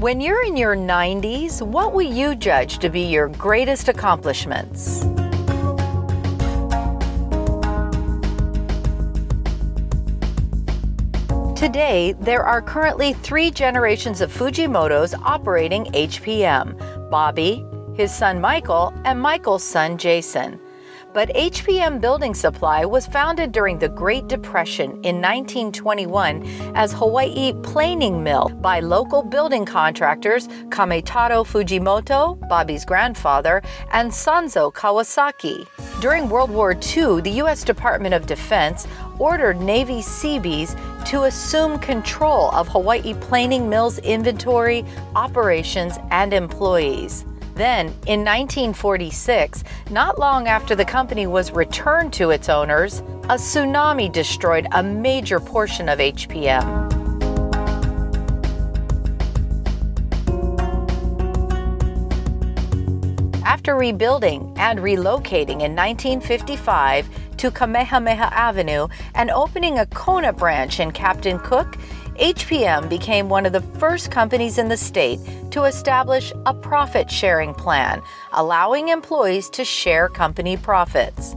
When you're in your 90s, what will you judge to be your greatest accomplishments? Today, there are currently 3 generations of Fujimotos operating HPM: Bobby, his son Michael, and Michael's son Jason. But HPM Building Supply was founded during the Great Depression in 1921 as Hawaii Planing Mill by local building contractors Kametaro Fujimoto, Bobby's grandfather, and Sanzo Kawasaki. During World War II, the U.S. Department of Defense ordered Navy Seabees to assume control of Hawaii Planing Mill's inventory, operations, and employees. Then, in 1946, not long after the company was returned to its owners, a tsunami destroyed a major portion of HPM. After rebuilding and relocating in 1955 to Kamehameha Avenue and opening a Kona branch in Captain Cook, HPM became one of the first companies in the state to establish a profit-sharing plan, allowing employees to share company profits.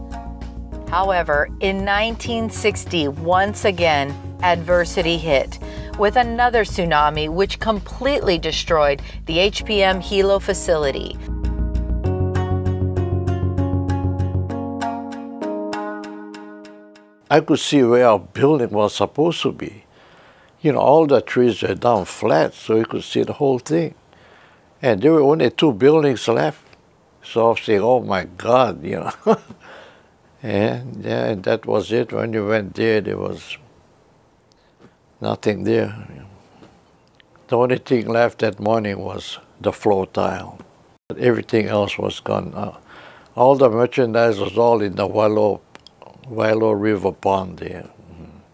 However, in 1960, once again, adversity hit, with another tsunami which completely destroyed the HPM Hilo facility. I could see where our building was supposed to be. You know, all the trees were down flat, so you could see the whole thing. And there were only 2 buildings left. So I was saying, oh my God, you know. And yeah, that was it. When you went there, there was nothing there. The only thing left that morning was the floor tile. Everything else was gone. All the merchandise was all in the Wailo River Pond there.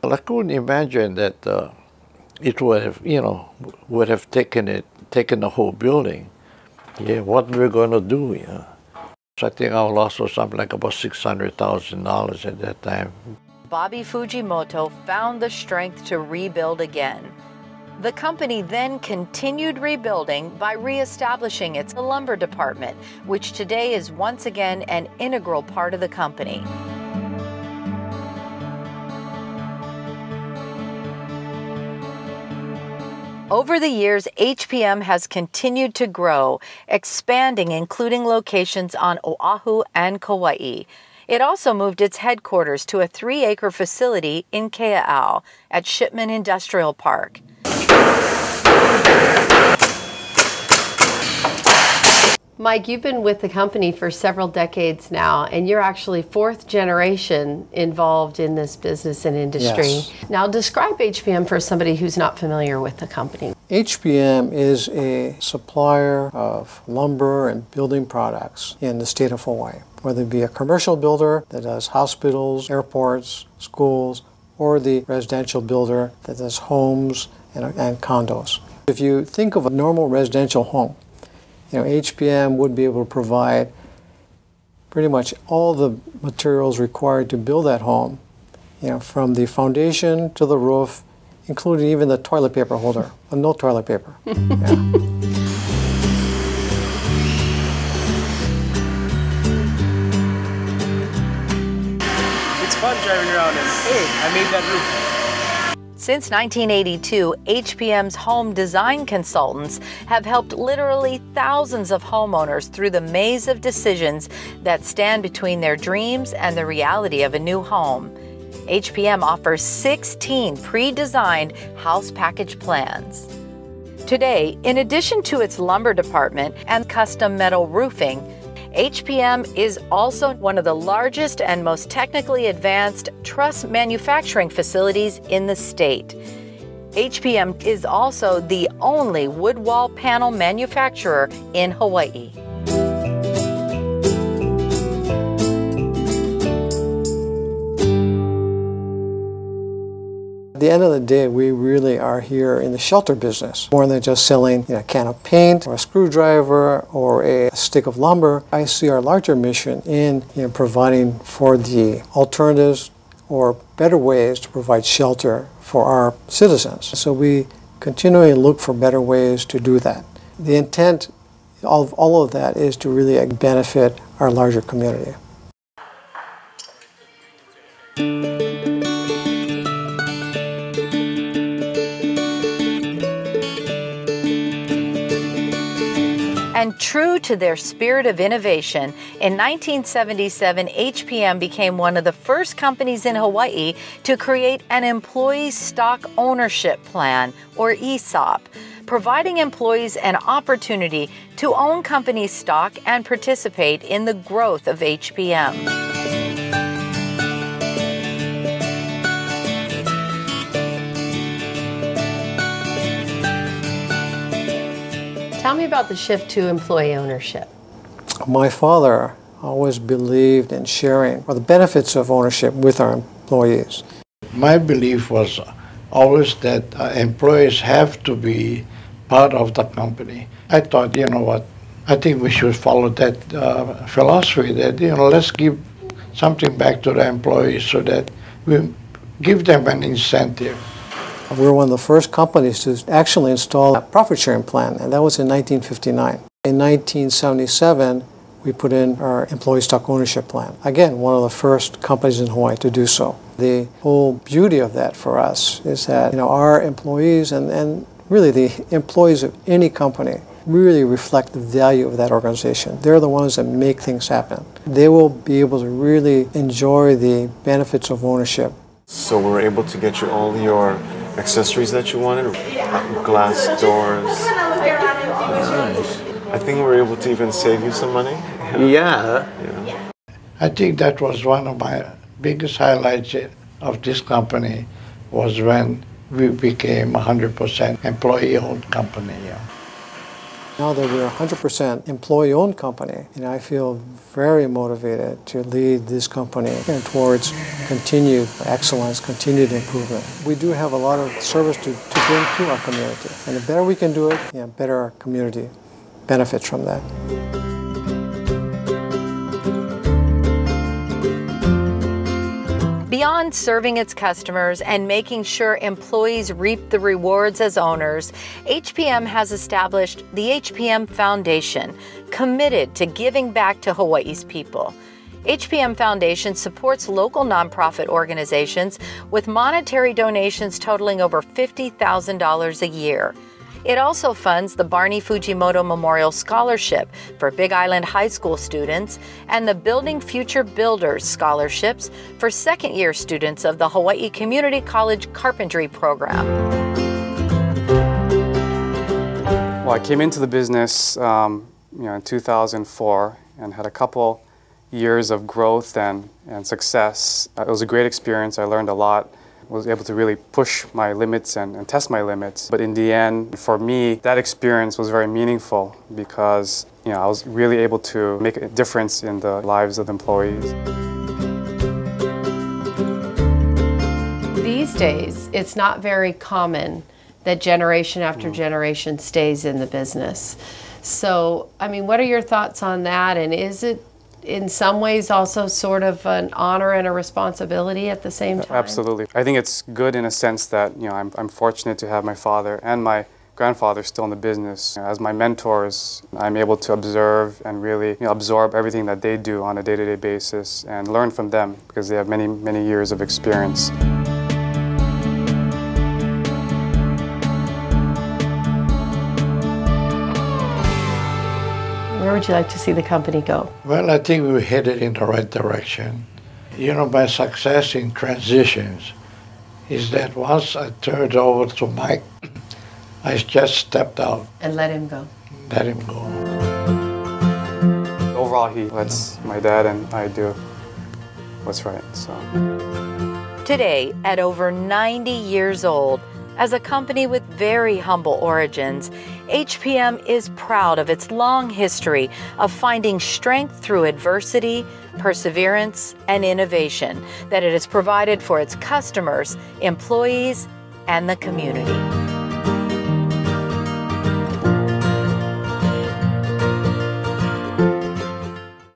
Well, I couldn't imagine that it would have, you know, taken the whole building. Yeah, what were we going to do? Yeah. So I think our loss was something like about $600,000 at that time. Bobby Fujimoto found the strength to rebuild again. The company then continued rebuilding by reestablishing its lumber department, which today is once again an integral part of the company. Over the years, HPM has continued to grow, expanding, including locations on Oahu and Kauai. It also moved its headquarters to a 3-acre facility in Kea'au at Shipman Industrial Park. Mike, you've been with the company for several decades now, and you're actually 4th generation involved in this business and industry. Yes. Now, describe HPM for somebody who's not familiar with the company. HPM is a supplier of lumber and building products in the state of Hawaii, whether it be a commercial builder that does hospitals, airports, schools, or the residential builder that does homes and condos. If you think of a normal residential home, you know, HPM would be able to provide pretty much all the materials required to build that home, you know, from the foundation to the roof, including even the toilet paper holder. No toilet paper. Yeah. It's fun driving around and, hey, I made that roof. Since 1982, HPM's home design consultants have helped literally thousands of homeowners through the maze of decisions that stand between their dreams and the reality of a new home. HPM offers 16 pre-designed house package plans. Today, in addition to its lumber department and custom metal roofing, HPM is also one of the largest and most technically advanced truss manufacturing facilities in the state. HPM is also the only wood wall panel manufacturer in Hawaii. At the end of the day, we really are here in the shelter business. More than just selling a can of paint or a screwdriver or a stick of lumber. I see our larger mission in providing for the alternatives or better ways to provide shelter for our citizens. So we continually look for better ways to do that. The intent of all of that is to really benefit our larger community. And true to their spirit of innovation, in 1977, HPM became one of the first companies in Hawaii to create an employee stock ownership plan, or ESOP, providing employees an opportunity to own company stock and participate in the growth of HPM. Tell me about the shift to employee ownership. My father always believed in sharing or the benefits of ownership with our employees. My belief was always that employees have to be part of the company. I thought, you know what, I think we should follow that philosophy that, let's give something back to the employees so that we give them an incentive. We were one of the first companies to actually install a profit sharing plan, and that was in 1959. In 1977, we put in our employee stock ownership plan. Again, one of the first companies in Hawaii to do so. The whole beauty of that for us is that our employees and really the employees of any company really reflect the value of that organization. They're the ones that make things happen. They will be able to really enjoy the benefits of ownership. So we were able to get you all your accessories that you wanted, glass doors. Nice. I think we were able to even save you some money. Yeah. Yeah. I think that was one of my biggest highlights of this company was when we became 100% employee-owned company. Yeah. Now that we're a 100% employee-owned company, I feel very motivated to lead this company towards continued excellence, continued improvement. We do have a lot of service to bring to our community, and the better we can do it, the better our community benefits from that. Beyond serving its customers and making sure employees reap the rewards as owners, HPM has established the HPM Foundation, committed to giving back to Hawaii's people. HPM Foundation supports local nonprofit organizations with monetary donations totaling over $50,000 a year. It also funds the Barney Fujimoto Memorial Scholarship for Big Island High School students and the Building Future Builders scholarships for second-year students of the Hawaii Community College Carpentry Program. Well, I came into the business in 2004 and had a couple years of growth and success. It was a great experience. I learned a lot. Was able to really push my limits and test my limits. But in the end, for me, that experience was very meaningful because I was really able to make a difference in the lives of employees. These days, it's not very common that generation after generation stays in the business. So, what are your thoughts on that? And is it in some ways also sort of an honor and a responsibility at the same time? Absolutely. I think it's good in a sense that I'm fortunate to have my father and my grandfather still in the business. As my mentors, I'm able to observe and really absorb everything that they do on a day-to-day basis and learn from them because they have many, many years of experience. Where would you like to see the company go? Well, I think we're headed in the right direction. My success in transitions is that once I turned over to Mike, I just stepped out. And let him go. Let him go. Overall, he lets my dad and I do what's right. So. Today, at over 90 years old, as a company with very humble origins, HPM is proud of its long history of finding strength through adversity, perseverance, and innovation that it has provided for its customers, employees, and the community.